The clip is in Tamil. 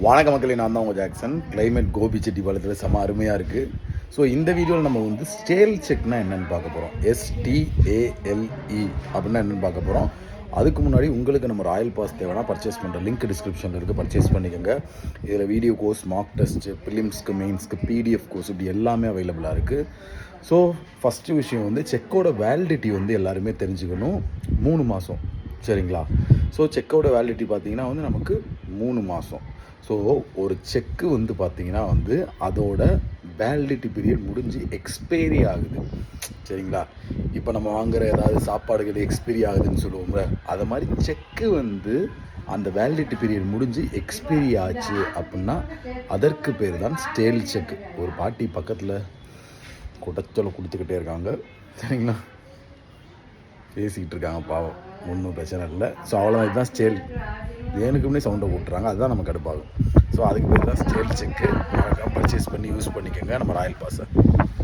வணக்க மக்களே, நான் தான் உங்கள் ஜாக்சன். கிளைமேட் கோபிச்செட்டிப்பாளையத்தில் செம்ம அருமையாக இருக்குது. ஸோ இந்த வீடியோவில் நம்ம வந்து ஸ்டேல் செக்னா என்னென்னு பார்க்க போகிறோம். STALE அப்படின்னா என்னென்னு பார்க்க போகிறோம். அதுக்கு முன்னாடி உங்களுக்கு நம்ம ராயல் பாஸ் தேவைன்னா பர்ச்சேஸ் பண்ணுற லிங்க் டிஸ்கிரிப்ஷனில் இருக்குது, பர்ச்சேஸ் பண்ணிக்கோங்க. இதில் வீடியோ கோர்ஸ், மார்க் டெஸ்ட்டு, ப்ரிலிம்ஸ்க்கு, மெயின்ஸ்க்கு, PDF கோர்ஸ் இப்படி எல்லாமே அவைலபிளாக இருக்குது. ஸோ ஃபஸ்ட்டு விஷயம் வந்து செக்கோட வேலிடிட்டி வந்து எல்லாருமே தெரிஞ்சுக்கணும். 3 மாதம், சரிங்களா? ஸோ செக்கோட வேலிடிட்டி பார்த்திங்கன்னா வந்து நமக்கு 3 மாதம். ஸோ ஒரு செக்கு வந்து பார்த்திங்கன்னா வந்து அதோட வேலிடிட்டி பீரியட் முடிஞ்சு எக்ஸ்பைரி ஆகுது, சரிங்களா? இப்போ நம்ம வாங்குகிற ஏதாவது சாப்பாடுகள் எக்ஸ்பைரி ஆகுதுன்னு சொல்லுவோம்ல, அது மாதிரி செக்கு வந்து அந்த வேலிடிட்டி பீரியட் முடிஞ்சு எக்ஸ்பைரி ஆச்சு அப்படின்னா அதற்கு பேர் தான் ஸ்டேல் செக். ஒரு பாட்டி பக்கத்தில் குடச்சொலை கொடுத்துக்கிட்டே இருக்காங்க, சரிங்களா? பேசிக்கிட்டு இருக்காங்க, பாவம், ஒன்றும் பிரச்சனை இல்லை. ஸோ அவ்வளோ இதுதான் ஸ்டேல். வேணுக்குமே சவுண்டை போட்டுறாங்க, அதுதான் நமக்கு கடுப்பாகும். ஸோ அதுக்கு பேர் தான் ஸ்டேல் செக்கு. மறக்காம பர்ச்சேஸ் பண்ணி யூஸ் பண்ணிக்கோங்க நம்ம ராயல் பாஸை.